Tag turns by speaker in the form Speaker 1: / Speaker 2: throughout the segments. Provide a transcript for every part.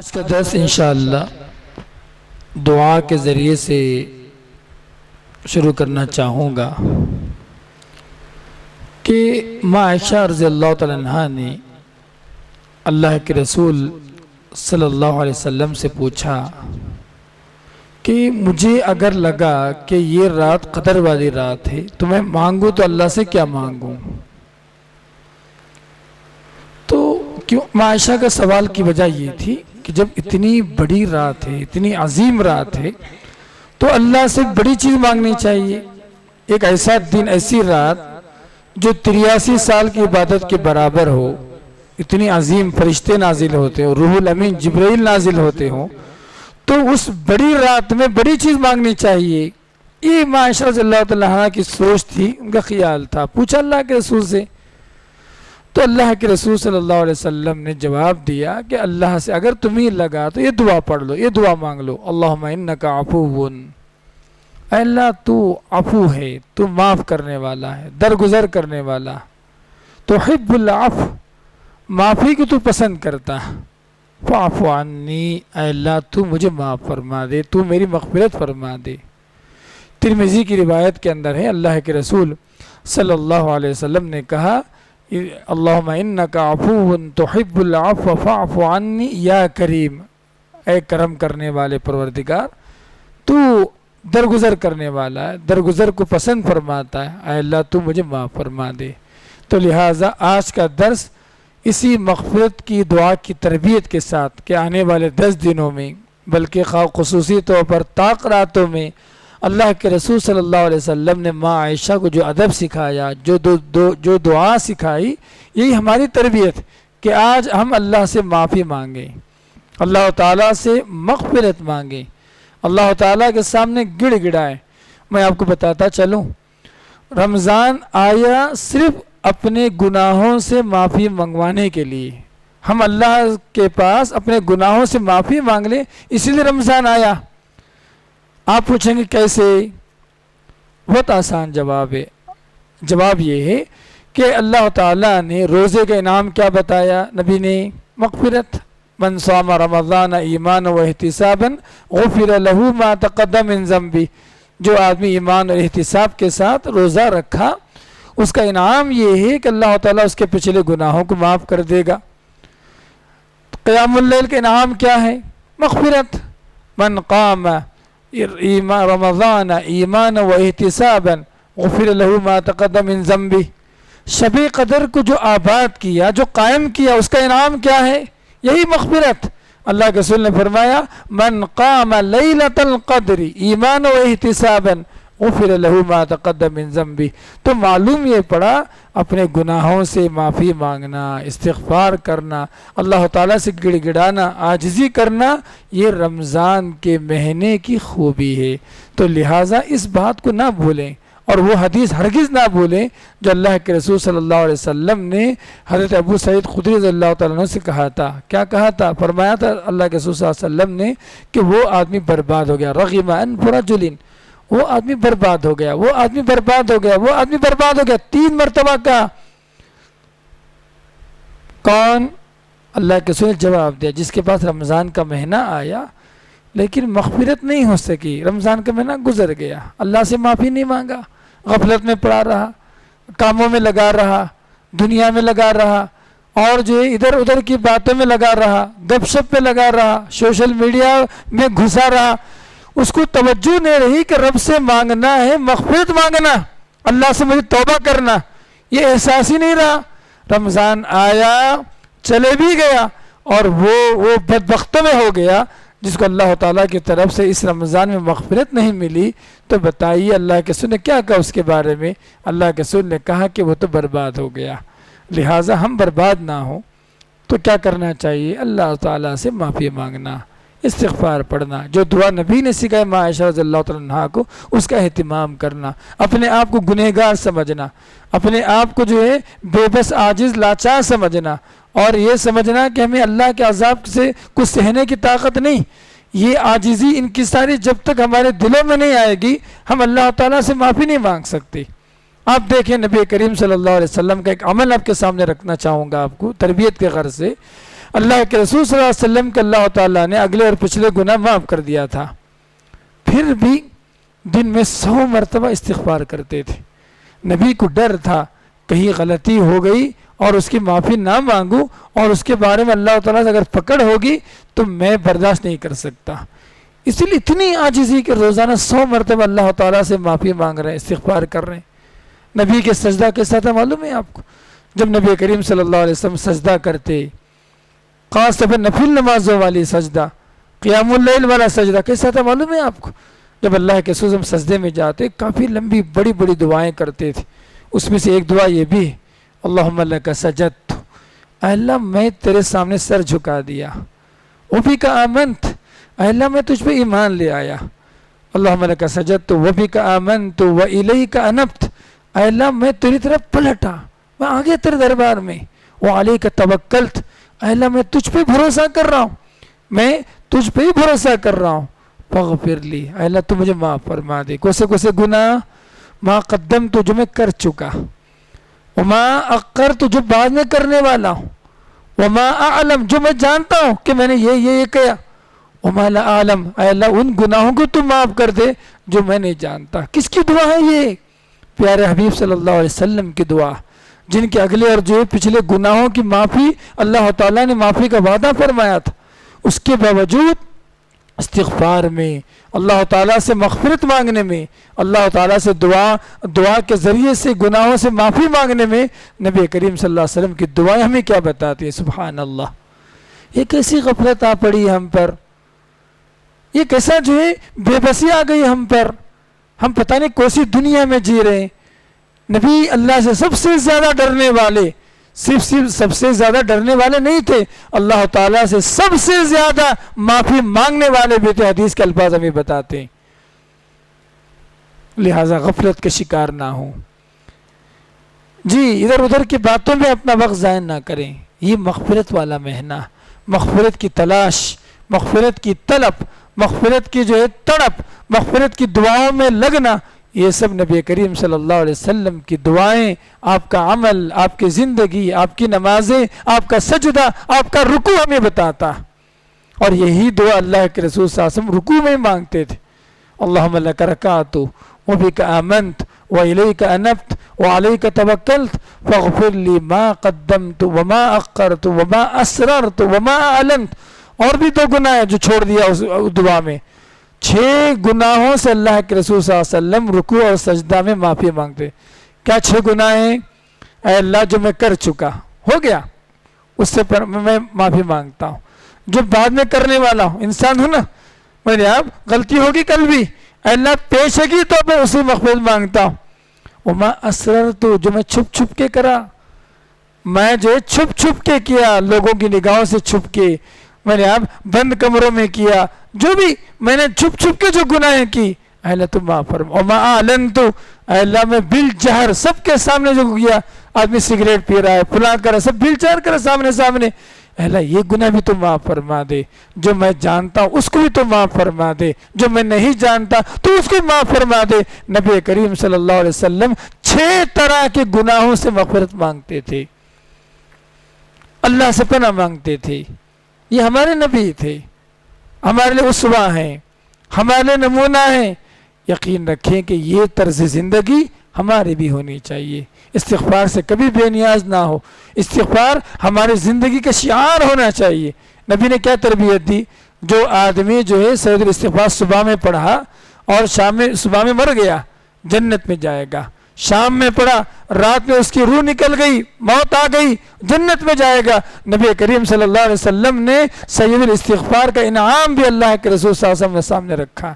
Speaker 1: آج کا درس انشاءاللہ دعا کے ذریعے سے شروع کرنا چاہوں گا کہ ماں عائشہ رضی اللہ تعالیٰ عنہا نے اللہ کے رسول صلی اللہ علیہ وسلم سے پوچھا کہ مجھے اگر لگا کہ یہ رات قدر والی رات ہے تو میں مانگوں تو اللہ سے کیا مانگوں؟ تو ماں عائشہ کا سوال کی وجہ یہ تھی کہ جب اتنی بڑی رات ہے، اتنی عظیم رات ہے، تو اللہ سے بڑی چیز مانگنی چاہیے۔ ایک ایسا دن، ایسی رات جو 83 سال کی عبادت کے برابر ہو، اتنی عظیم فرشتے نازل ہوتے ہوں، روح الامین جبرائیل نازل ہوتے ہوں، تو اس بڑی رات میں بڑی چیز مانگنی چاہیے۔ یہ ماں عائشہ رضی اللہ تعالیٰ عنہا کی سوچ تھی، ان کا خیال تھا۔ پوچھا اللہ کے رسول سے، تو اللہ کے رسول صلی اللہ علیہ وسلم نے جواب دیا کہ اللہ سے اگر تمہیں لگا تو یہ دعا پڑھ لو، یہ دعا مانگ لو، اللہم انکا عفو، اے اللہ تو عفو ہے، تو معاف کرنے والا ہے، درگزر کرنے والا، تحب العفو، معافی کو تو پسند کرتا، فاعف عنی، اے اللہ تو مجھے معاف فرما دے، تو میری مغفرت فرما دے۔ ترمذی کی روایت کے اندر ہے، اللہ کے رسول صلی اللہ علیہ وسلم نے کہا، اللہم انکا عفو تحب العفو فاعف عنی یا کریم، اے کرم کرنے والے پروردگار، تو درگزر کرنے والا ہے، درگزر کو پسند فرماتا ہے، اے اللہ تو مجھے معاف فرما دے۔ تو لہٰذا آج کا درس اسی مغفرت کی دعا کی تربیت کے ساتھ کہ آنے والے 10 دنوں میں، بلکہ خصوصی طور پر طاق راتوں میں، اللہ کے رسول صلی اللہ علیہ وسلم نے ماں عائشہ کو جو ادب سکھایا، جو دعا سکھائی، یہی ہماری تربیت کہ آج ہم اللہ سے معافی مانگیں، اللہ تعالیٰ سے مغفرت مانگیں، اللہ تعالیٰ کے سامنے گڑ گڑائیں۔ میں آپ کو بتاتا چلوں، رمضان آیا صرف اپنے گناہوں سے معافی منگوانے کے لیے، ہم اللہ کے پاس اپنے گناہوں سے معافی مانگ لیں، اسی لیے رمضان آیا۔ آپ پوچھیں گے کیسے؟ بہت آسان جواب ہے۔ جواب یہ ہے کہ اللہ تعالیٰ نے روزے کا انعام کیا بتایا؟ نبی نے مغفرت، من صام رمضان ایمانا و احتسابا غفر له ما تقدم من ذنبه، جو آدمی ایمان اور احتساب کے ساتھ روزہ رکھا، اس کا انعام یہ ہے کہ اللہ تعالیٰ اس کے پچھلے گناہوں کو معاف کر دے گا۔ قیام اللیل کا انعام کیا ہے؟ مغفرت، من قام رمضان ایمانا و احتسابا غفر له ما تقدم من ذنبه، شب قدر کو جو آباد کیا، جو قائم کیا، اس کا انعام کیا ہے؟ یہی مغفرت۔ اللہ کے رسول نے فرمایا، من قام لیلۃ القدر ایمانا و احتسابا غفر له ما تقدم من ذنبه۔ تو معلوم یہ پڑا، اپنے گناہوں سے معافی مانگنا، استغفار کرنا، اللہ تعالیٰ سے گڑ گڑانا، عاجزی کرنا، یہ رمضان کے مہینے کی خوبی ہے۔ تو لہٰذا اس بات کو نہ بھولیں، اور وہ حدیث ہرگز نہ بھولیں جو اللہ کے رسول صلی اللہ علیہ وسلم نے حضرت ابو سعید خدری رضی اللہ تعالیٰ عنہ سے کہا تھا۔ کیا کہا تھا؟ فرمایا تھا اللہ کے رسول صلی اللہ علیہ وسلم نے کہ وہ آدمی برباد ہو گیا، رغم انف رجل، وہ آدمی برباد ہو گیا، وہ آدمی برباد ہو گیا، وہ آدمی برباد ہو گیا، 3 مرتبہ کہا۔ کون؟ اللہ کے رسول نے جواب دیا، جس کے پاس رمضان کا مہینہ آیا لیکن مغفرت نہیں ہو سکی، رمضان کا مہینہ گزر گیا، اللہ سے معافی نہیں مانگا، غفلت میں پڑا رہا، کاموں میں لگا رہا، دنیا میں لگا رہا، اور جو ہے ادھر ادھر کی باتوں میں لگا رہا، گپ شپ میں لگا رہا، سوشل میڈیا میں گھسا رہا، اس کو توجہ نہیں رہی کہ رب سے مانگنا ہے، مغفرت مانگنا، اللہ سے مجھے توبہ کرنا، یہ احساس ہی نہیں رہا۔ رمضان آیا، چلے بھی گیا، اور وہ بدبختوں میں ہو گیا جس کو اللہ تعالیٰ کی طرف سے اس رمضان میں مغفرت نہیں ملی۔ تو بتائیے اللہ کے رسول نے کیا کہا اس کے بارے میں؟ اللہ کے رسول نے کہا کہ وہ تو برباد ہو گیا۔ لہٰذا ہم برباد نہ ہوں تو کیا کرنا چاہیے؟ اللہ تعالیٰ سے معافی مانگنا، استغفار پڑھنا، جو دعا نبی نے سکھائی ماں عائشہ رضی اللہ تعالیٰ عنہا کو، اس کا اہتمام کرنا، اپنے آپ کو گنہگار سمجھنا، اپنے آپ کو جو ہے بے بس عاجز لاچار سمجھنا، اور یہ سمجھنا کہ ہمیں اللہ کے عذاب سے کچھ سہنے کی طاقت نہیں۔ یہ عاجزی انکساری جب تک ہمارے دلوں میں نہیں آئے گی، ہم اللہ تعالیٰ سے معافی نہیں مانگ سکتے۔ آپ دیکھیں نبی کریم صلی اللہ علیہ وسلم کا ایک عمل آپ کے سامنے رکھنا چاہوں گا آپ کو تربیت کے غرض سے۔ اللہ کے رسول صلی اللہ علیہ وسلم کے اللہ تعالیٰ نے اگلے اور پچھلے گناہ معاف کر دیا تھا، پھر بھی دن میں 100 مرتبہ استغفار کرتے تھے۔ نبی کو ڈر تھا کہیں غلطی ہو گئی اور اس کی معافی نہ مانگوں اور اس کے بارے میں اللہ تعالیٰ سے اگر پکڑ ہوگی تو میں برداشت نہیں کر سکتا، اسی لیے اتنی عاجزی کہ روزانہ 100 مرتبہ اللہ تعالیٰ سے معافی مانگ رہے ہیں، استغفار کر رہے ہیں۔ نبی کے سجدہ کیسا تھا معلوم ہے آپ کو؟ جب نبی کریم صلی اللہ علیہ وسلم سجدہ کرتے، خاص طور پر نفل نمازوں والی سجدہ، قیام اللیل والا سجدہ کیسا تھا معلوم ہے آپ کو؟ جب اللہ کے رسول سجدے میں جاتے کافی لمبی بڑی بڑی دعائیں کرتے تھے، اس میں سے ایک دعا یہ بھی ہے، اللہم لک سجدت، اے اللہ میں تیرے سامنے سر جھکا دیا، وبک آمنت، اے اللہ میں تجھ پہ ایمان لے آیا، اللہم لک سجدت وبک آمنت والیک انبت، اے اللہ میں تیری طرف پلٹا، میں آگے تیرے دربار میں، وعلیک توکلت، اے اللہ میں تجھ پہ بھروسہ کر رہا ہوں، میں تجھ پہ ہی بھروسہ کر رہا ہوں، فاغفر لی، اے اللہ تو مجھے معاف فرما دے، کوسے کوسے گناہ، ما قدمت جو میں کر چکا، وما اخرت جو بعد میں کرنے والا ہوں، وما اعلم جو میں جانتا ہوں کہ میں نے یہ کیا، وما لا اعلم، اے اللہ ان گناہوں کو تو معاف کر دے جو میں نہیں جانتا۔ کس کی دعا ہے یہ؟ پیارے حبیب صلی اللہ علیہ وسلم کی دعا، جن کے اگلے اور جو پچھلے گناہوں کی معافی اللہ تعالیٰ نے معافی کا وعدہ فرمایا تھا، اس کے باوجود استغفار میں، اللہ تعالیٰ سے مغفرت مانگنے میں، اللہ تعالیٰ سے دعا کے ذریعے سے گناہوں سے معافی مانگنے میں نبی کریم صلی اللہ علیہ وسلم کی دعائیں ہمیں کیا بتاتی ہیں؟ سبحان اللہ، یہ کیسی غفلت آ پڑی ہم پر، یہ کیسا جو ہے بے بسی آ گئی ہم پر، ہم پتہ نہیں کوسی دنیا میں جی رہے ہیں۔ نبی اللہ سے سب سے زیادہ ڈرنے والے، صرف سب سے زیادہ ڈرنے والے نہیں تھے، اللہ تعالیٰ سے سب سے زیادہ معافی مانگنے والے بھی تھے، حدیث کے الفاظ ہمیں بتاتے ہیں۔ لہٰذا غفلت کے شکار نہ ہوں، جی ادھر ادھر کی باتوں میں اپنا وقت ضائع نہ کریں، یہ مغفرت والا مہینہ، مغفرت کی تلاش، مغفرت کی طلب، مغفرت کی جو ہے تڑپ، مغفرت کی دعاؤں میں لگنا، یہ سب نبی کریم صلی اللہ علیہ وسلم کی دعائیں، آپ کا عمل، آپ کی زندگی، آپ کی نمازیں، آپ کا سجدہ، آپ کا رکوع ہمیں بتاتا، اور یہی دعا اللہ کے رسول صلی اللہ علیہ وسلم رکوع میں مانگتے تھے، اللہم لک رکعت وبک آمنت والیک انبت وعلیک توکلت فاغفر لی ما قدمت وما اخرت وما اسررت وما اعلنت، اور بھی 2 گناہ ہیں جو چھوڑ دیا اس دعا میں، 6 گناہوں سے اللہ کے رسول صلی اللہ علیہ وسلم رکوع اور سجدہ میں معافی مانگتے۔ کیا 6 گناہ ہیں؟ اے اللہ جو میں کر چکا ہو گیا اس سے میں معافی مانگتا ہوں، جو بعد میں کرنے والا ہوں، انسان ہوں نا، میں نے اب غلطی ہوگی کل بھی، اے اللہ پیشگی تو میں اسے مغفرت مانگتا ہوں، وما اسررت جو میں چھپ چھپ کے کرا، میں جو چھپ چھپ کے کیا، لوگوں کی نگاہوں سے چھپ کے، میں نے اب بند کمروں میں کیا، جو بھی میں نے چھپ چھپ کے جو گناہیں کی، اے اللہ تم معاف فرما، وما اعلنت، اے اللہ میں بالجہر سب کے سامنے جو کیا، آدمی سگریٹ پی رہا ہے، فلاں کر رہا ہے، سب بالجہر کر سامنے، اے اللہ یہ گناہ بھی تم معاف فرما دے، جو میں جانتا ہوں اس کو بھی تم معاف فرما دے، جو میں نہیں جانتا تو اس کو معاف فرما دے۔ نبی کریم صلی اللہ علیہ وسلم 6 طرح کے گناہوں سے مغفرت مانگتے تھے، اللہ سے پناہ مانگتے تھے۔ یہ ہمارے نبی تھے، ہمارے لیے اسوہ ہیں، ہمارے لیے نمونہ ہیں۔ یقین رکھیں کہ یہ طرز زندگی ہماری بھی ہونی چاہیے، استغفار سے کبھی بے نیاز نہ ہو، استغفار ہماری زندگی کا شعار ہونا چاہیے۔ نبی نے کیا تربیت دی؟ جو آدمی جو ہے سید الاستغفار صبح میں پڑھا اور صبح میں مر گیا جنت میں جائے گا، شام میں پڑھا رات میں اس کی روح نکل گئی، موت آ گئی، جنت میں جائے گا۔ نبی کریم صلی اللہ علیہ وسلم نے سید الاستغفار کا انعام بھی اللہ کے رسول صلی اللہ علیہ وسلم نے سامنے رکھا۔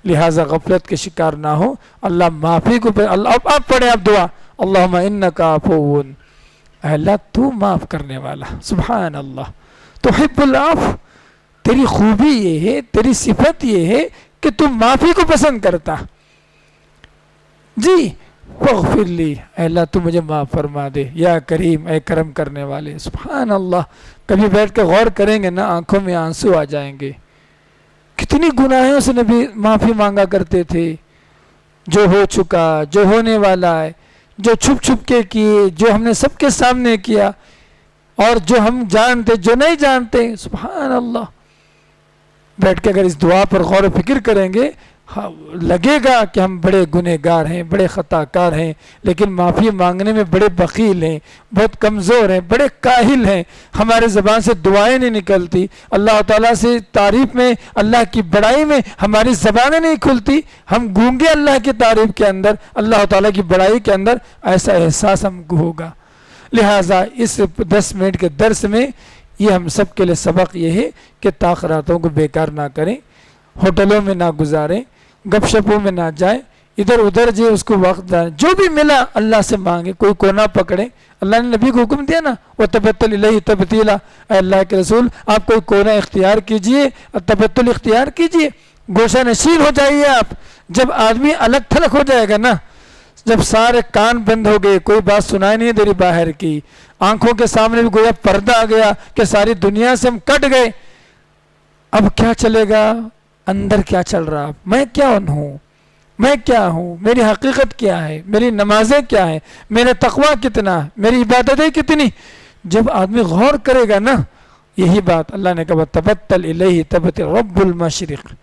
Speaker 1: لہٰذا غفلت کے شکار نہ ہو، اللہ معافی کو اب پڑھیں آپ دعا، اللہم انکا عفو، اے اللہ تو معاف کرنے والا، سبحان اللہ، تحب العفو، تیری خوبی یہ ہے، تیری صفت یہ ہے کہ تو معافی کو پسند کرتا، جی فاغفر لی، اے اللہ تو مجھے معاف فرما دے، یا کریم اے کرم کرنے والے، سبحان اللہ۔ کبھی بیٹھ کے غور کریں گے نا، آنکھوں میں آنسو آ جائیں گے، کتنی گناہوں سے نبی معافی مانگا کرتے تھے، جو ہو چکا، جو ہونے والا ہے، جو چھپ چھپ کے کیے، جو ہم نے سب کے سامنے کیا، اور جو ہم جانتے جو نہیں جانتے. سبحان اللہ. بیٹھ کے اگر اس دعا پر غور و فکر کریں گے لگے گا کہ ہم بڑے گنہگار ہیں, بڑے خطا کار ہیں, لیکن معافی مانگنے میں بڑے بخیل ہیں, بہت کمزور ہیں, بڑے کاہل ہیں. ہمارے زبان سے دعائیں نہیں نکلتی, اللہ تعالیٰ سے تعریف میں, اللہ کی بڑائی میں ہماری زبانیں نہیں کھلتی. ہم گونگے اللہ کی تعریف کے اندر, اللہ تعالیٰ کی بڑائی کے اندر. ایسا احساس ہم کو ہوگا. لہٰذا اس 10 منٹ کے درس میں یہ ہم سب کے لیے سبق یہ ہے کہ تاخیراتوں کو بیکار نہ کریں, ہوٹلوں میں نہ گزاریں, گپ شپوں میں نہ جائیں, ادھر ادھر جو اس کو وقت دیں. جو بھی ملا اللہ سے مانگے, کوئی کونا پکڑے. اللہ نے نبی کو حکم دیا نا, وَتَبَتَّلْ إِلَيْهِ تَبْتِيلًا, اے اللہ کے رسول آپ کوئی کونا اختیار کیجئے, تبتل اختیار کیجئے, گوشہ نشین ہو جائیے آپ. جب آدمی الگ تھلگ ہو جائے گا نا, جب سارے کان بند ہو گئے, کوئی بات سنائی نہیں دے رہی باہر کی, آنکھوں کے سامنے بھی گویا پردہ آ گیا کہ ساری دنیا سے ہم کٹ گئے, اب کیا چلے گا؟ اندر کیا چل رہا, میں کیا ہوں, میں کیا ہوں, میری حقیقت کیا ہے, میری نمازیں کیا ہیں, میرا تقوی کتنا, میری عبادتیں کتنی. جب آدمی غور کرے گا نا, یہی بات اللہ نے کہا تبتل الیہ تبتل رب المشرق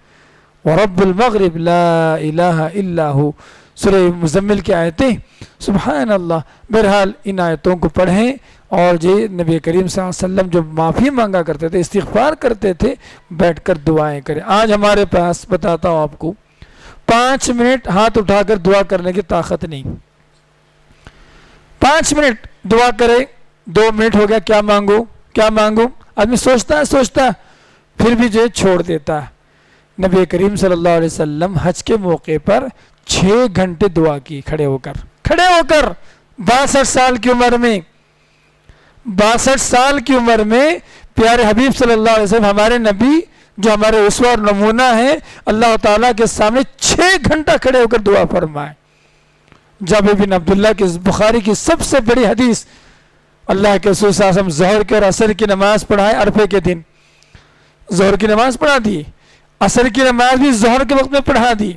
Speaker 1: ورب المغرب لا الہ الا ہو. سورہ مزمل کی آیتیں. سبحان اللہ. بہرحال ان آیتوں کو پڑھیں, اور جو نبی کریم صلی اللہ علیہ وسلم جو معافی مانگا کرتے تھے, استغفار کرتے تھے, بیٹھ کر دعائیں کریں. آج ہمارے پاس بتاتا ہوں آپ کو 5 منٹ ہاتھ اٹھا کر دعا کرنے کی طاقت نہیں. 5 منٹ دعا کرے, 2 منٹ ہو گیا, کیا مانگو کیا مانگو, آدمی سوچتا پھر بھی جو چھوڑ دیتا ہے. نبی کریم صلی اللہ علیہ وسلم حج کے موقع پر 6 گھنٹے دعا کی, کھڑے ہو کر 62 سال کی عمر میں. 62 سال کی عمر میں پیارے حبیب صلی اللہ علیہ وسلم, ہمارے نبی جو ہمارے اسوہ اور نمونہ ہیں, اللہ تعالیٰ کے سامنے 6 گھنٹہ کھڑے ہو کر دعا فرمائے. جابر بن عبداللہ کی بخاری کی سب سے بڑی حدیث, اللہ کے رسول صلی اللہ علیہ وسلم ظہر کے اور عصر کی نماز پڑھائے عرفے کے دن. ظہر کی نماز پڑھا دی, عصر کی نماز بھی ظہر کے وقت میں پڑھا دی.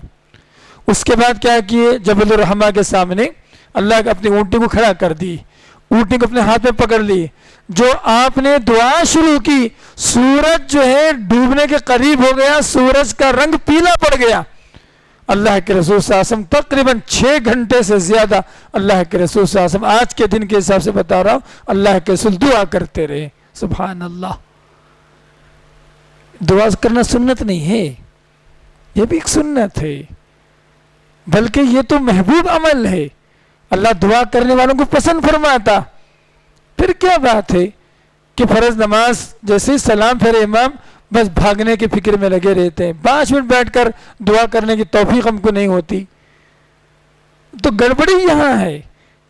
Speaker 1: اس کے بعد کیا کیے, جبل الرحمہ کے سامنے اللہ اپنی اونٹی کو کھڑا کر دی, اونٹی کو اپنے ہاتھ میں پکڑ لی. جو آپ نے دعا شروع کی, سورج جو ہے ڈوبنے کے قریب ہو گیا, سورج کا رنگ پیلا پڑ گیا. اللہ کے رسول صلی اللہ علیہ وسلم تقریباً 6 گھنٹے سے زیادہ, اللہ کے رسول صلی اللہ علیہ وسلم آج کے دن کے حساب سے بتا رہا ہوں, اللہ کے رسول دعا کرتے رہے. سبحان اللہ. دعا کرنا سنت نہیں ہے, یہ بھی ایک سنت ہے, بلکہ یہ تو محبوب عمل ہے. اللہ دعا کرنے والوں کو پسند فرماتا. پھر کیا بات ہے کہ فرض نماز جیسے سلام پھیرے امام, بس بھاگنے کی فکر میں لگے رہتے ہیں. 5 منٹ بیٹھ کر دعا کرنے کی توفیق ہم کو نہیں ہوتی. تو گڑبڑی یہاں ہے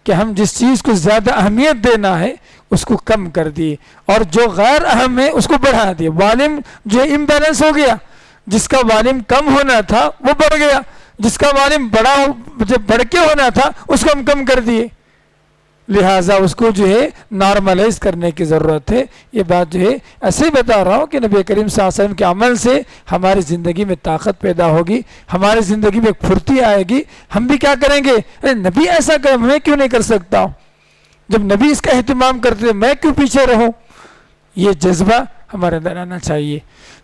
Speaker 1: کہ ہم جس چیز کو زیادہ اہمیت دینا ہے اس کو کم کر دیے, اور جو غیر اہم ہے اس کو بڑھا دیے. والیم جو امبیلنس ہو گیا, جس کا والیم کم ہونا تھا وہ بڑھ گیا, جس کا والیم بڑھ کے ہونا تھا اس کو ہم کم کر دیے. لہٰذا اس کو جو ہے نارملائز کرنے کی ضرورت ہے. یہ بات جو ہے ایسے ہی بتا رہا ہوں کہ نبی کریم صلی اللہ علیہ وسلم کے عمل سے ہماری زندگی میں طاقت پیدا ہوگی, ہماری زندگی میں ایک پھرتی آئے گی. ہم بھی کیا کریں گے, ارے نبی ایسا کرے, میں کیوں نہیں کر سکتا ہوں, جب نبی اس کا اہتمام کرتے میں کیوں پیچھے رہوں. یہ جذبہ ہمارے اندر آنا چاہیے.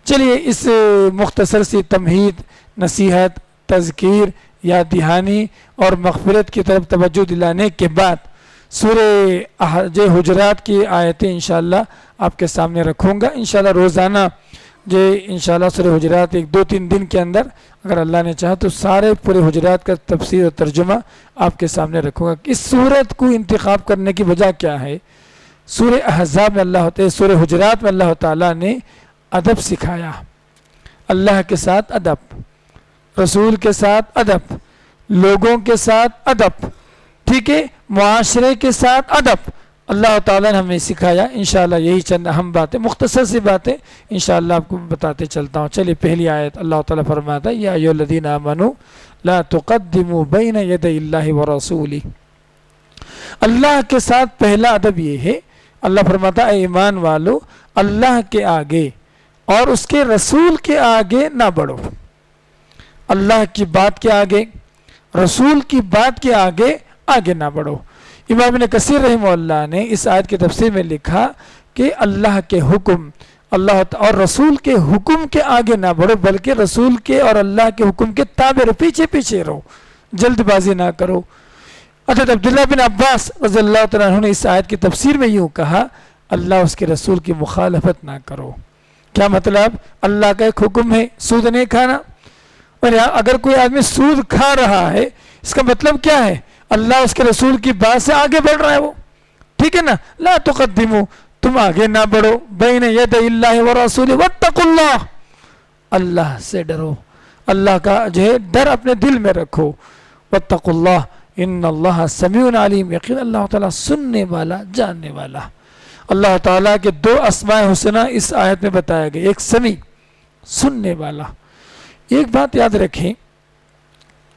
Speaker 1: چلیے اس مختصر سی تمہید, نصیحت, تذکیر, یاد دہانی اور مغفرت کی طرف توجہ دلانے کے بعد سورہ حجرات کی آیتیں انشاءاللہ آپ کے سامنے رکھوں گا. انشاءاللہ روزانہ جو انشاءاللہ سورہ حجرات 1-2-3 دن کے اندر اگر اللہ نے چاہا تو سارے پورے حجرات کا تفسیر اور ترجمہ آپ کے سامنے رکھوں گا. اس سورت کو انتخاب کرنے کی وجہ کیا ہے, سورہ احزاب میں سورہ حجرات میں اللہ تعالیٰ نے ادب سکھایا. اللہ کے ساتھ ادب, رسول کے ساتھ ادب, لوگوں کے ساتھ ادب, ٹھیک ہے, معاشرے کے ساتھ ادب اللہ تعالیٰ نے ہمیں سکھایا. انشاءاللہ یہی چند اہم باتیں, مختصر سی باتیں انشاءاللہ آپ کو بتاتے چلتا ہوں. چلیے پہلی آیت اللہ تعالیٰ فرماتا ہے, یا ایھا الذین آمنوا لا تقدموا بین یدی اللہ ورسولہ. اللہ کے ساتھ پہلا ادب یہ ہے, اللہ فرماتا ہے اے ایمان والو اللہ کے آگے اور اس کے رسول کے آگے نہ بڑھو. اللہ کی بات کے آگے, رسول کی بات کے آگے نہ بڑھو. امام ابن کثیر رحمہ اللہ نے اس آیت کی تفسیر میں لکھا کہ اللہ کے حکم اور رسول کے حکم کے آگے نہ بڑھو، بلکہ رسول کے اور اللہ کے حکم کے تابع رہو، پیچھے پیچھے رہو، جلد بازی نہ کرو۔ حضرت عبداللہ بن عباس رضی اللہ تعالیٰ عنہ نے اس آیت کی تفسیر میں یوں کہا، اللہ اس کے رسول کی مخالفت نہ کرو۔ کیا مطلب؟ اللہ کا ایک حکم ہے سود نہیں کھانا، اور اگر کوئی آدمی سود کھا رہا ہے اس کا مطلب کیا ہے؟ اللہ اس کے رسول کی بات سے آگے بڑھ رہا ہے وہ، ٹھیک ہے نا؟ لا تقدمو، تم آگے نہ بڑھو، بین ید اللہ ورسولہ واتقوا اللہ، اللہ سے ڈرو، اللہ کا جو ہے ڈر اپنے دل میں رکھو۔ واتقوا اللہ ان اللہ سمیع علیم، یقین اللہ تعالیٰ سننے والا جاننے والا۔ اللہ تعالیٰ کے دو اسماء حسنہ اس آیت میں بتایا گیا، ایک سمیع، سننے والا۔ ایک بات یاد رکھیں،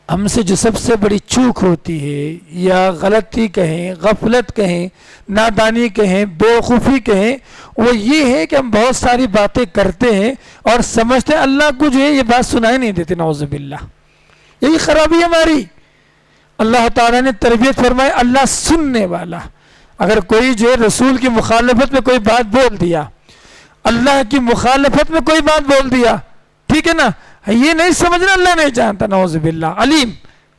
Speaker 1: ہم سے جو سب سے بڑی چوک ہوتی ہے یا غلطی کہیں، غفلت کہیں، نادانی کہیں، بیوقوفی کہیں، وہ یہ ہے کہ ہم بہت ساری باتیں کرتے ہیں اور سمجھتے ہیں اللہ کو جو ہے یہ بات سنائی نہیں دیتے، نعوذ باللہ۔ یہی خرابی ہے ہماری۔ اللہ تعالیٰ نے تربیت فرمائی اللہ سننے والا۔ اگر کوئی جو ہے رسول کی مخالفت میں کوئی بات بول دیا، اللہ کی مخالفت میں کوئی بات بول دیا، ٹھیک ہے نا، یہ نہیں سمجھنا اللہ نہیں جانتا، نعوذ باللہ۔ علیم،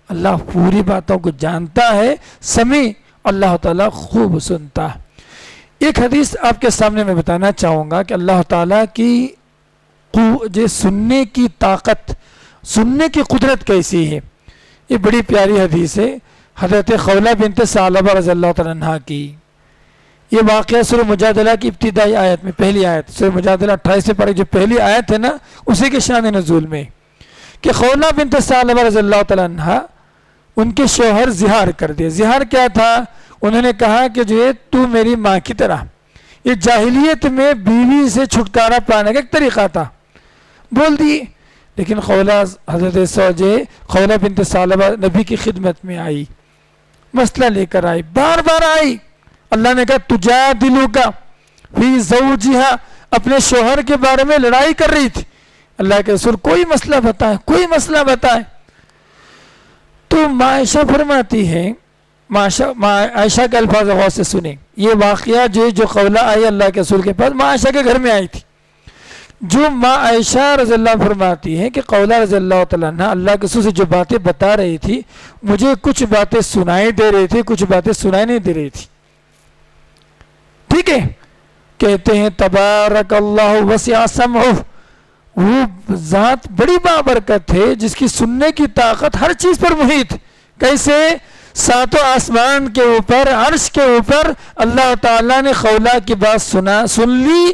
Speaker 1: اللہ پوری باتوں کو جانتا ہے۔ سمیع، اللہ تعالیٰ خوب سنتا ہے۔ ایک حدیث آپ کے سامنے میں بتانا چاہوں گا کہ اللہ تعالیٰ کی جو سننے کی طاقت، سننے کی قدرت کیسی ہے۔ یہ بڑی پیاری حدیث ہے حضرت خولہ بنت ثعلبہ رضی اللہ تعالیٰ عنہ کی۔ یہ واقعہ سورہ مجادلہ کی ابتدائی آیت میں، پہلی آیت سورہ مجادلہ 28 پارے جو پہلی آیت ہے نا، اسی کے شان نزول میں، کہ خولہ بنت ثعلبہ رضی اللہ تعالیٰ عنہ ان کے شوہر زہار کر دیا۔ زہار کیا تھا؟ انہوں نے کہا کہ جو ہے تو میری ماں کی طرح۔ یہ جاہلیت میں بیوی سے چھٹکارا پانے کا ایک طریقہ تھا، بول دی۔ لیکن خولہ بنت ثعلبہ نبی کی خدمت میں آئی، مسئلہ لے کر آئی، بار بار آئی۔ اللہ نے کہا تجادلک فی زوجہا، اپنے شوہر کے بارے میں لڑائی کر رہی تھی۔ اللہ کے رسول کوئی مسئلہ بتائے، کوئی مسئلہ بتائے۔ تو ماں عائشہ فرماتی ہے، ماں عائشہ کے الفاظ غور سے سنیں، یہ واقعہ جو خولہ آئی اللہ کے رسول کے پاس، ماں عائشہ کے گھر میں آئی تھی۔ جو ماں عائشہ رضی اللہ فرماتی ہے کہ خولہ رضی اللہ تعالیٰ عنہ اللہ کے رسول سے جو باتیں بتا رہی تھی، مجھے کچھ باتیں سنائی دے رہی تھی، کچھ باتیں سنائی نہیں دے رہی تھی، ٹھیک ہے۔ کہتے ہیں تبارک اللہ وسع سمعہ، وہ ذات بڑی بابرکت ہے جس کی سننے کی طاقت ہر چیز پر محیط۔ کیسے؟ ساتوں آسمان کے اوپر، عرش کے اوپر اللہ تعالیٰ نے خولہ کی بات سن لی،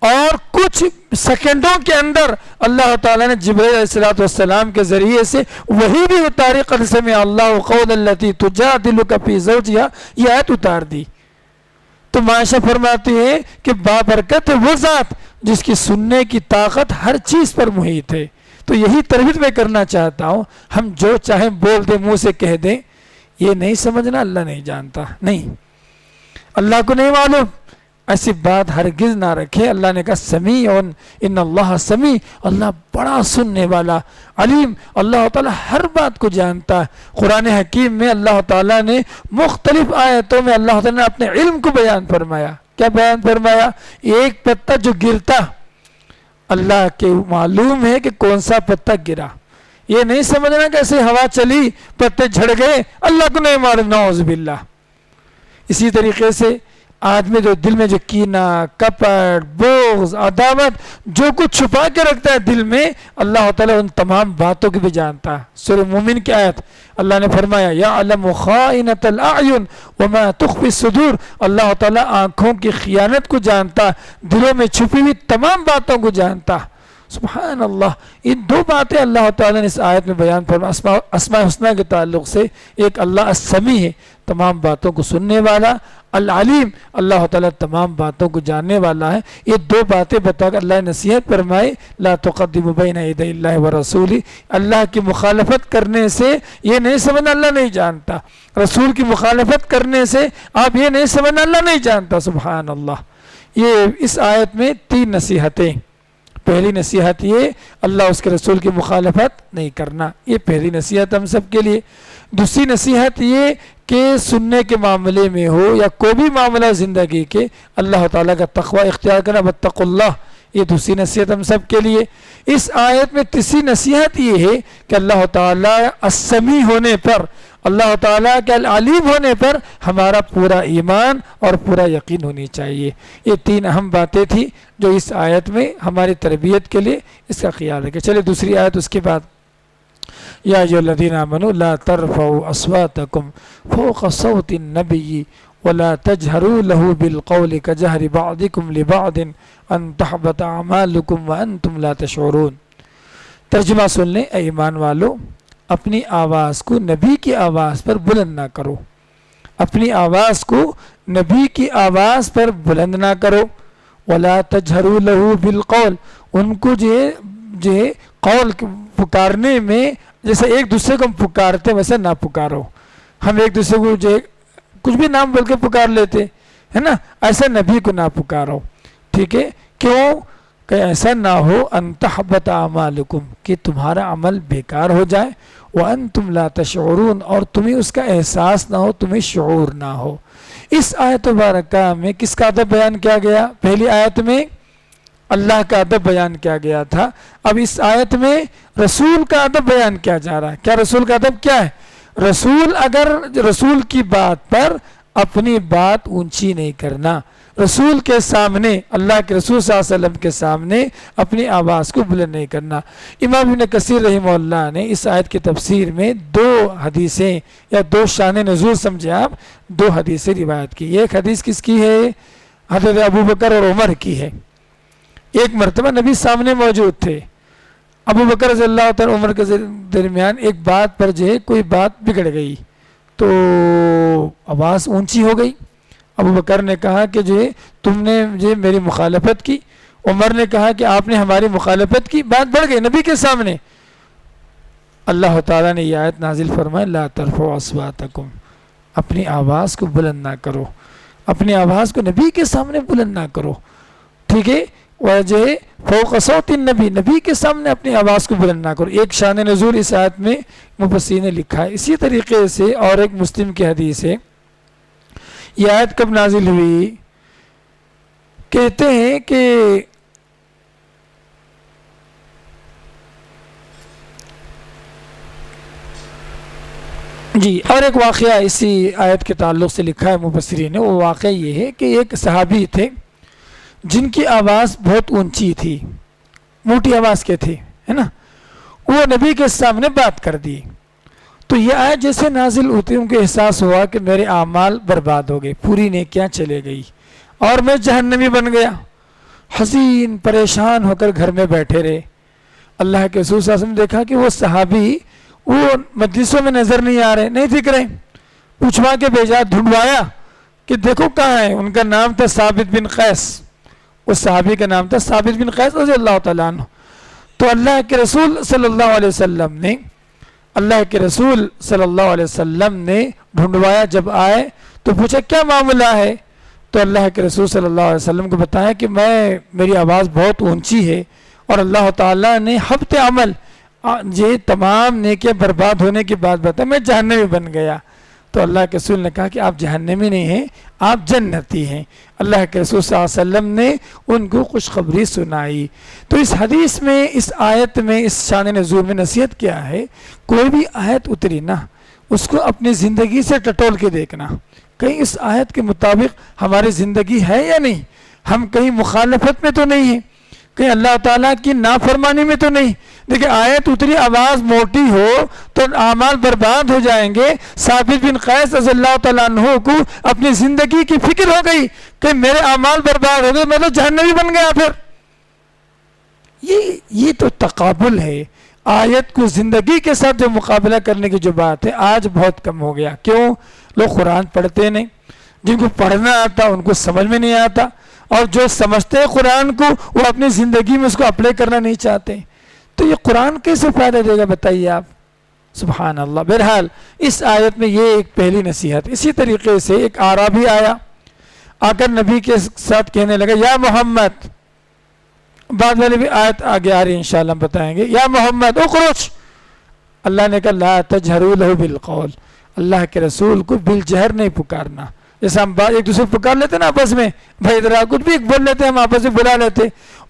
Speaker 1: اور کچھ سیکنڈوں کے اندر اللہ تعالیٰ نے جبرائیل علیہ السلام کے ذریعے سے وہی بھی اتاری، قد سمع اللہ قول التی تجادلک فی زوجہا، یہ آیت اتار دی۔ تو عائشہ فرماتی ہے کہ بابرکت ہے وہ ذات جس کی سننے کی طاقت ہر چیز پر محیط ہے۔ تو یہی تربیت میں کرنا چاہتا ہوں، ہم جو چاہیں بول دیں، منہ سے کہہ دیں، یہ نہیں سمجھنا اللہ نہیں جانتا، نہیں، اللہ کو نہیں معلوم، ایسی بات ہرگز نہ رکھے۔ اللہ نے کہا سمیع، ان اللہ سمیع، اللہ بڑا سننے والا، علیم، اللہ تعالیٰ ہر بات کو جانتا ہے۔ قرآن حکیم میں اللہ تعالیٰ نے مختلف آیتوں میں اللہ تعالیٰ نے اپنے علم کو بیان فرمایا۔ کیا بیان فرمایا؟ ایک پتا جو گرتا، اللہ کے معلوم ہے کہ کون سا پتا گرا، یہ نہیں سمجھنا کہ ایسے ہوا چلی پتے جھڑ گئے، اللہ کو نہیں معلوم، نعوذ باللہ۔ اسی طریقے سے آدمی جو دل میں جو کینہ، کپٹ، بغض، عداوت، جو کچھ چھپا کے رکھتا ہے دل میں، اللہ تعالیٰ ان تمام باتوں کو بھی جانتا ہے۔ سورہ مومن کی آیت اللہ نے فرمایا یعلم خائنۃ الاعین وما تخفی الصدور، اللہ تعالیٰ آنکھوں کی خیانت کو جانتا ہے، دلوں میں چھپی ہوئی تمام باتوں کو جانتا ہے۔ سبحان اللہ، یہ دو باتیں اللہ تعالیٰ نے اس آیت میں بیان فرمایا اسماء حسنہ کے تعلق سے۔ ایک اللہ السمیع ہے، تمام باتوں کو سننے والا، العلیم، اللہ تعالیٰ تمام باتوں کو جاننے والا ہے۔ یہ دو باتیں بتا کر اللہ نے نصیحت فرمائی، لا تقدموا بین یدی اللہ ورسولہ، اللہ کی مخالفت کرنے سے یہ نہیں سمجھنا اللہ نہیں جانتا، رسول کی مخالفت کرنے سے آپ یہ نہیں سمجھنا اللہ نہیں جانتا۔ سبحان اللہ۔ یہ اس آیت میں تین نصیحتیں، پہلی نصیحت یہ اللہ اس کے رسول کی مخالفت نہیں کرنا، یہ پہلی نصیحت ہم سب کے لیے۔ دوسری نصیحت یہ کہ سننے کے معاملے میں ہو یا کوئی بھی معاملہ زندگی کے، اللہ تعالیٰ کا تقوی اختیار کرنا، واتقوا اللہ، یہ دوسری نصیحت ہم سب کے لیے۔ اس آیت میں تیسری نصیحت یہ ہے کہ اللہ تعالیٰ السمیع ہونے پر، اللہ تعالیٰ کے العلیم ہونے پر ہمارا پورا ایمان اور پورا یقین ہونی چاہیے۔ یہ تین اہم باتیں تھیں جو اس آیت میں ہماری تربیت کے لیے اس کا خیال رکھے۔ چلے دوسری آیت اس کے بعد، یا ایھا الذین آمنوا لا ترفعوا اصواتکم فوق صوت النبی ولا تجهروا له بالقول كجهر بعضكم لبعض ان تحبط اعمالكم وانتم لا تشعرون۔ ترجمہ سن لیں، اے ایمان والو، اپنی آواز کو نبی کی آواز پر بلند نہ کرو، اپنی آواز کو نبی کی آواز پر بلند نہ کرو، ولا تجهروا له بالقول، ان کو جو قول پکارنے میں جیسے ایک دوسرے کو ہم پکارتے ویسے نہ پکارو۔ ہم ایک دوسرے کو جو کچھ بھی نام بول کے پکار لیتے ہے نا، ایسا نبی کو نہ پکارو، ٹھیک ہے؟ کیوں کہ ایسا نہ ہو ان تحبط اعمالکم، کہ تمہارا عمل بیکار ہو جائے، وانتم لا تشعرون، اور تمہیں اس کا احساس نہ ہو، تمہیں شعور نہ ہو۔ اس آیت مبارکہ میں کس کا ادب بیان کیا گیا؟ پہلی آیت میں اللہ کا ادب بیان کیا گیا تھا، اب اس آیت میں رسول کا ادب بیان کیا جا رہا ہے۔ کیا رسول کا ادب کیا ہے؟ رسول اگر رسول کی بات پر اپنی بات اونچی نہیں کرنا، رسول کے سامنے، اللہ کے رسول صلی اللہ علیہ وسلم کے سامنے اپنی آواز کو بلند نہیں کرنا۔ امام ابن کثیر رحمہ اللہ نے اس آیت کی تفسیر میں دو حدیثیں یا دو شان نزول سمجھے آپ، دو حدیثیں روایت کی۔ ایک حدیث کس کی ہے؟ حضرت ابوبکر اور عمر کی ہے۔ ایک مرتبہ نبی سامنے موجود تھے، ابوبکر رضی اللہ تعالیٰ عمر کے درمیان ایک بات پر جو ہے کوئی بات بگڑ گئی تو آواز اونچی ہو گئی۔ ابوبکر نے کہا کہ جو ہے تم نے جو میری مخالفت کی، عمر نے کہا کہ آپ نے ہماری مخالفت کی، بات بڑھ گئی نبی کے سامنے۔ اللہ تعالیٰ نے یہ آیت نازل فرمائی، لا ترفعوا اصواتکم، اپنی آواز کو بلند نہ کرو، اپنی آواز کو نبی کے سامنے بلند نہ کرو، ٹھیک ہے؟ وجہ فوق صوت النبی، نبی کے سامنے اپنی آواز کو بلند نہ کرو۔ ایک شان نزول اس آیت میں مفسرین نے لکھا ہے۔ اسی طریقے سے اور ایک مسلم کی حدیث ہے، یہ آیت کب نازل ہوئی؟ کہتے ہیں کہ جی، اور ایک واقعہ اسی آیت کے تعلق سے لکھا ہے مفسرین نے۔ وہ واقعہ یہ ہے کہ ایک صحابی تھے جن کی آواز بہت اونچی تھی، موٹی آواز کے تھے، ہے نا، وہ نبی کے سامنے بات کر دی تو یہ آیت جیسے نازل ہوتی ان کو احساس ہوا کہ میرے اعمال برباد ہو گئے، پوری نیکیاں چلے گئی اور میں جہنمی بن گیا۔ حزین پریشان ہو کر گھر میں بیٹھے رہے۔ اللہ کے رسول صلی اللہ علیہ وسلم نے دیکھا کہ وہ صحابی وہ مجلسوں میں نظر نہیں آ رہے، نہیں دکھ رہے، پوچھوا کے بھیجا، ڈھونڈوایا کہ دیکھو کہاں ہے۔ ان کا نام تھا ثابت بن قیس، اس صحابی کا نام تھا ثابت بن قیس رضی اللہ تعالیٰ عنہ۔ تو اللہ کے رسول صلی اللہ علیہ وسلم نے ڈھونڈوایا، جب آئے تو پوچھا کیا معاملہ ہے؟ تو اللہ کے رسول صلی اللہ علیہ وسلم کو بتایا کہ میری آواز بہت اونچی ہے اور اللہ تعالیٰ نے حبط عمل، یہ تمام نیکیاں برباد ہونے کی بات بتا، میں جہنمی بن گیا۔ تو اللہ کے رسول نے کہا کہ آپ جہنمی نہیں ہیں، آپ جنتی ہیں۔ اللہ کے رسول صلی اللہ علیہ وسلم نے ان کو خوشخبری سنائی۔ تو اس حدیث میں، اس آیت میں، اس شان نزول میں نصیحت کیا ہے؟ کوئی بھی آیت اتری نا، اس کو اپنی زندگی سے ٹٹول کے دیکھنا، کہیں اس آیت کے مطابق ہماری زندگی ہے یا نہیں، ہم کہیں مخالفت میں تو نہیں ہیں، کہیں اللہ تعالیٰ کی نافرمانی میں تو نہیں۔ دیکھیں آیت اتری، آواز موٹی ہو تو اعمال برباد ہو جائیں گے۔ ثابت بن قیس رضی اللہ تعالیٰ عنہ کو اپنی زندگی کی فکر ہو گئی کہ میرے اعمال برباد ہو گئے، میں تو جہنمی بن گیا۔ پھر یہ تو تقابل ہے۔ آیت کو زندگی کے ساتھ جو مقابلہ کرنے کی جو بات ہے آج بہت کم ہو گیا۔ کیوں؟ لوگ قرآن پڑھتے نہیں، جن کو پڑھنا آتا ان کو سمجھ میں نہیں آتا، اور جو سمجھتے ہیں قرآن کو وہ اپنی زندگی میں اس کو اپلائی کرنا نہیں چاہتے۔ تو یہ قرآن کیسے فائدہ دے گا بتائیے آپ؟ سبحان اللہ۔ بہرحال اس آیت میں یہ ایک پہلی نصیحت۔ اسی طریقے سے ایک اعرابی آیا، آ کر نبی کے ساتھ کہنے لگا، یا محمد، بعد والی بھی آیت آگے آ رہی ہے انشاءاللہ ہم بتائیں گے. یا محمد اخرج، اللہ نے کہا لا تجہروا لہ بالقول، اللہ کے رسول کو بالجہر نہیں پکارنا. جیسے ہم ایک دوسرے کو پکار لیتے نا آپس میں، بھائی ادھر کچھ بھی بول لیتے ہم آپس میں بلا لیتے،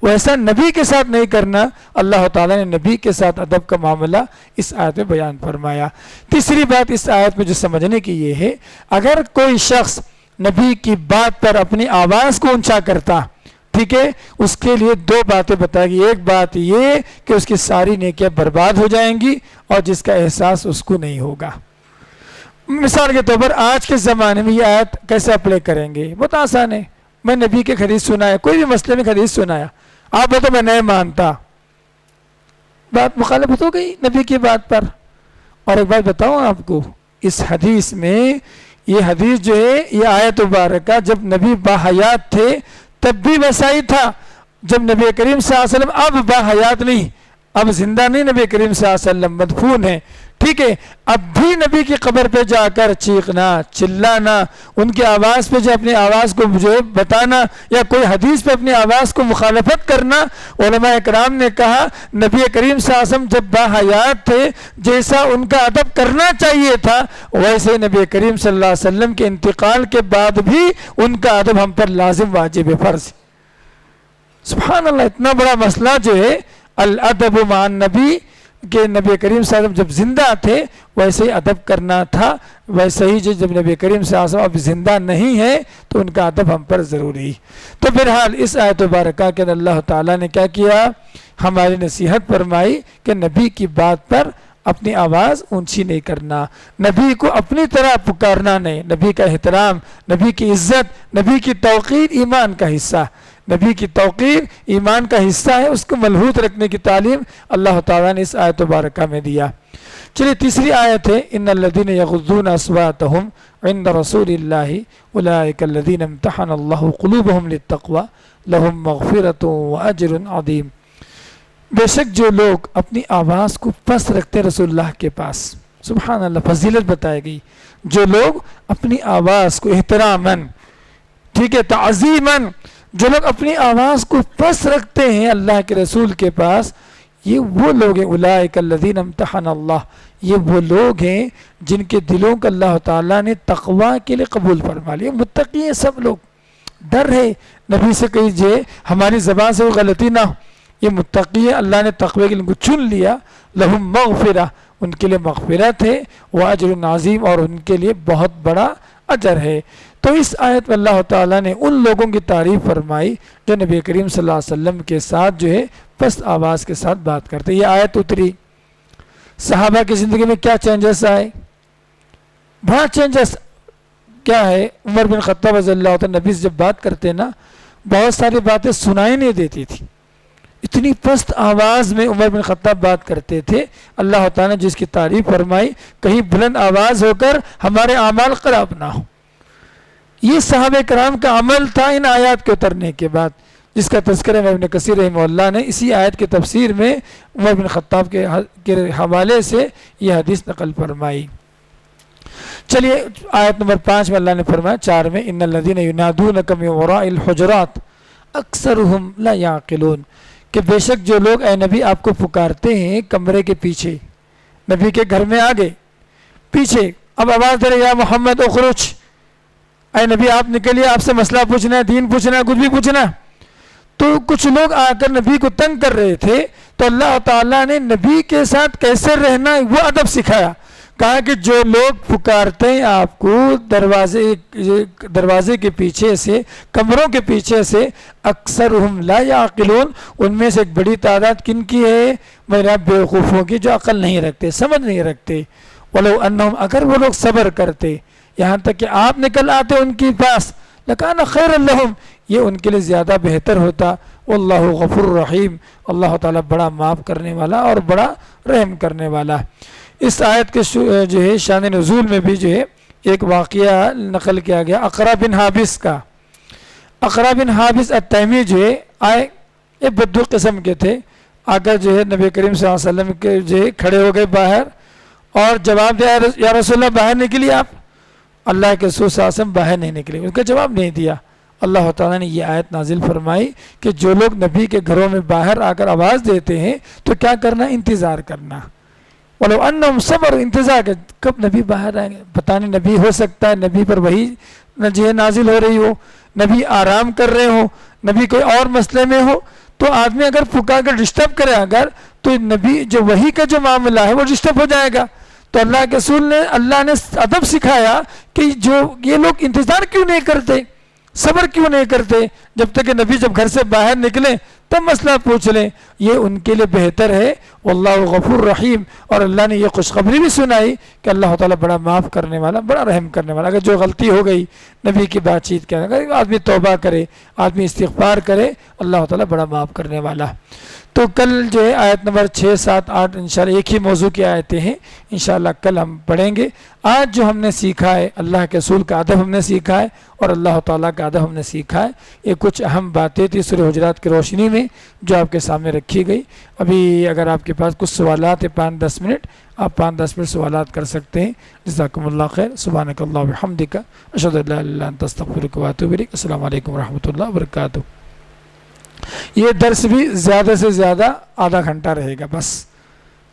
Speaker 1: ویسا نبی کے ساتھ نہیں کرنا. اللہ تعالیٰ نے نبی کے ساتھ ادب کا معاملہ اس آیت میں بیان فرمایا. تیسری بات اس آیت میں جو سمجھنے کی یہ ہے، اگر کوئی شخص نبی کی بات پر اپنی آواز کو اونچا کرتا، ٹھیک ہے، اس کے لیے دو باتیں بتائی گی. ایک بات یہ کہ اس کی ساری نیکیاں برباد ہو جائیں گی اور جس کا احساس اس کو نہیں ہوگا. مثال کے طور پر آج کے زمانے میں یہ آیت کیسے اپلائی کریں گے؟ بہت آسان ہے. میں نبی کے حدیث سنایا، کوئی بھی مسئلے میں حدیث سنایا، آپ بتاؤ میں نہیں مانتا، بات مخالفت ہو گئی نبی کی بات پر. اور ایک بات بتاؤں آپ کو، اس حدیث میں یہ حدیث جو ہے، یہ آیت مبارکہ جب نبی باحیات تھے تب بھی ویسا ہی تھا. جب نبی کریم صلی اللہ علیہ وسلم اب باحیات نہیں، اب زندہ نہیں، نبی کریم صلی اللہ علیہ وسلم مدفون ہے، ٹھیک ہے، اب بھی نبی کی قبر پہ جا کر چیخنا، چلانا، ان کی آواز پہ جو اپنی آواز کو جو بتانا، یا کوئی حدیث پہ اپنی آواز کو مخالفت کرنا، علماء اکرام نے کہا نبی کریم صلی اللہ علیہ وسلم جب باحیات تھے جیسا ان کا ادب کرنا چاہیے تھا، ویسے نبی کریم صلی اللہ علیہ وسلم کے انتقال کے بعد بھی ان کا ادب ہم پر لازم، واجب، فرض. سبحان اللہ، اتنا بڑا مسئلہ جو ہے الادب مع النبی، کہ نبی کریم صلی اللہ علیہ وسلم جب زندہ تھے ویسے ہی ادب کرنا تھا. ویسے ہی جب نبی کریم صلی اللہ علیہ وسلم اب زندہ نہیں ہے تو ان کا ادب ہم پر ضروری. تو بہرحال اس آیت مبارکہ کے اللہ تعالیٰ نے کیا کیا؟ ہماری نصیحت فرمائی کہ نبی کی بات پر اپنی آواز اونچی نہیں کرنا، نبی کو اپنی طرح پکارنا نہیں. نبی کا احترام، نبی کی عزت، نبی کی توقیر ایمان کا حصہ، نبی کی توقیر ایمان کا حصہ ہے. اس کو ملحوظ رکھنے کی تعلیم اللہ تعالیٰ نے اس آیت مبارکہ میں دیا. چلیے تیسری آیت ہے ان الذین یغضون اصواتهم عند رسول اللہ اولئک الذین امتحن اللہ قلوبهم للتقوی لهم مغفرۃ واجر عظیم. بے شک جو لوگ اپنی آواز کو پست رکھتے رسول اللہ کے پاس، سبحان اللہ، فضیلت بتائی گئی. جو لوگ اپنی آواز کو احتراماً، ٹھیک ہے، تعظیماً، جو لوگ اپنی آواز کو پست رکھتے ہیں اللہ کے رسول کے پاس، یہ وہ لوگ ہیں اولئک الذین امتحن اللہ، یہ وہ لوگ ہیں جن کے دلوں کو اللہ تعالیٰ نے تقوی کے لیے قبول فرما لیا. متقی ہیں سب لوگ، ڈر ہے نبی سے کہیں جو ہماری زبان سے وہ غلطی نہ ہو. یہ متقی ہے، اللہ نے تقوی کے لیے ان کو چن لیا. لہم مغفرہ، ان کے لیے مغفرت ہے، واجر عظیم، اور ان کے لیے بہت بڑا اجر ہے. تو اس آیت میں اللہ تعالیٰ نے ان لوگوں کی تعریف فرمائی جو نبی کریم صلی اللہ علیہ وسلم کے ساتھ جو ہے پست آواز کے ساتھ بات کرتے. یہ آیت اتری، صحابہ کی زندگی میں کیا چینجز آئے؟ بڑا چینجز کیا ہے؟ عمر بن خطاب رضی اللہ عنہ نبی سے جب بات کرتے نا، بہت ساری باتیں سنائی نہیں دیتی تھی، اتنی پست آواز میں عمر بن خطاب بات کرتے تھے. اللہ تعالیٰ نے جس کی تعریف فرمائی، کہیں بلند آواز ہو کر ہمارے اعمال خراب نہ ہو. یہ صحابہ کرام کا عمل تھا ان آیات کے اترنے کے بعد، جس کا تذکرہ ابن کثیر رحمہ اللہ نے اسی آیت کے تفسیر میں عمر بن خطاب کے حوالے سے یہ حدیث نقل فرمائی. چلیے آیت نمبر 5 میں اللہ نے فرمایا 4 میں ان الذین ینادونک من وراء الحجرات اکثرهم لا یعقلون، کہ بے شک جو لوگ اے نبی آپ کو پکارتے ہیں کمرے کے پیچھے، نبی کے گھر میں آگے پیچھے، اب آواز دے رہے یا محمد اخرج، اے نبی آپ نکلیے، آپ سے مسئلہ پوچھنا ہے، دین پوچھنا ہے، کچھ بھی پوچھنا. تو کچھ لوگ آ کر نبی کو تنگ کر رہے تھے، تو اللہ تعالیٰ نے نبی کے ساتھ کیسے رہنا ہے وہ ادب سکھایا. کہا کہ جو لوگ پکارتے ہیں آپ کو دروازے کے پیچھے سے، کمروں کے پیچھے سے، اکثرهم لا یعقلون، ان میں سے ایک بڑی تعداد کن کی ہے؟ میرا بیوقوفوں کی، جو عقل نہیں رکھتے، سمجھ نہیں رکھتے. ولو انہم، اگر وہ لوگ صبر کرتے یہاں تک کہ آپ نکل آتے ان کے پاس، لکان خیر لہم، یہ ان کے لیے زیادہ بہتر ہوتا. واللہ غفور رحیم، اللہ تعالیٰ بڑا معاف کرنے والا اور بڑا رحم کرنے والا. اس آیت کے جو ہے شان نزول میں بھی جو ہے ایک واقعہ نقل کیا گیا اقرا بن حابس کا. اقرا بن حابس التیمی جو ہے آئے، ایک بدو قسم کے تھے، آ کر جو ہے نبی کریم صلی اللہ علیہ وسلم کے جو ہے کھڑے ہو گئے باہر اور جواب دیا یا رسول اللہ باہر نکلیے آپ. اللہ کے رسول صلی اللہ علیہ وسلم باہر نہیں نکلے، ان کا جواب نہیں دیا. اللہ تعالیٰ نے یہ آیت نازل فرمائی کہ جو لوگ نبی کے گھروں میں باہر آ کر آواز دیتے ہیں تو کیا کرنا؟ انتظار کرنا. وَلَوْ أَنَّهُمْ صَبَرُوا، انتظار کر کب نبی باہر آئیں گے. پتہ نہیں نبی ہو سکتا ہے نبی پر وہی نازل ہو رہی ہو، نبی آرام کر رہے ہو، نبی کوئی اور مسئلے میں ہو. تو آدمی اگر پکار کر ڈسٹرب کرے اگر، تو نبی جو وہی کا جو معاملہ ہے وہ ڈسٹرب ہو جائے گا. تو اللہ کے رسول نے، اللہ نے ادب سکھایا کہ جو یہ لوگ انتظار کیوں نہیں کرتے، صبر کیوں نہیں کرتے جب تک کہ نبی جب گھر سے باہر نکلیں تب مسئلہ پوچھ لیں. یہ ان کے لیے بہتر ہے. واللہ غفور رحیم. اور اللہ نے یہ خوشخبری بھی سنائی کہ اللہ تعالیٰ بڑا معاف کرنے والا، بڑا رحم کرنے والا. اگر جو غلطی ہو گئی نبی کی بات چیت کے اگر آدمی توبہ کرے، آدمی استغفار کرے، اللہ تعالیٰ بڑا معاف کرنے والا. تو کل جو ہے آیت نمبر 6، 7، 8 انشاءاللہ ایک ہی موضوع کی آیتیں ہیں، انشاءاللہ کل ہم پڑھیں گے. آج جو ہم نے سیکھا ہے، اللہ کے رسول کا ادب ہم نے سیکھا ہے اور اللہ تعالیٰ کا ادب ہم نے سیکھا ہے. یہ کچھ اہم باتیں تھیں سورہ حجرات کی روشنی میں جو آپ کے سامنے رکھی گئی. ابھی اگر آپ کے پاس کچھ سوالات ہیں 5-10 منٹ، آپ 5-10 منٹ سوالات کر سکتے ہیں. جزاکم اللہ خیر. سبحانک اللہ وبحمدک، اشہد ان لا الہ الا انت، استغفرک واتوب الیک. السلام علیکم ورحمۃ اللہ وبرکاتہ. یہ درس بھی زیادہ سے زیادہ آدھا گھنٹہ رہے گا، بس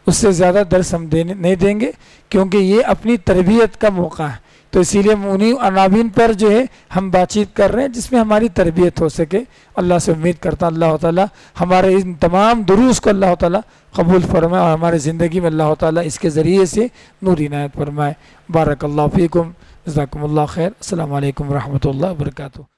Speaker 1: اس سے زیادہ درس ہم نہیں دیں گے کیونکہ یہ اپنی تربیت کا موقع ہے. تو اسی لیے انہیں عناوین پر جو ہے ہم بات چیت کر رہے ہیں جس میں ہماری تربیت ہو سکے. اللہ سے امید کرتا اللہ تعالیٰ ہمارے ان تمام دروس کو اللہ تعالیٰ قبول فرمائے اور ہمارے زندگی میں اللہ تعالیٰ اس کے ذریعے سے نور عنایت فرمائے. بارک اللہ فیکم، جزاکم اللہ خیر. السلام علیکم ورحمۃ اللہ وبرکاتہ.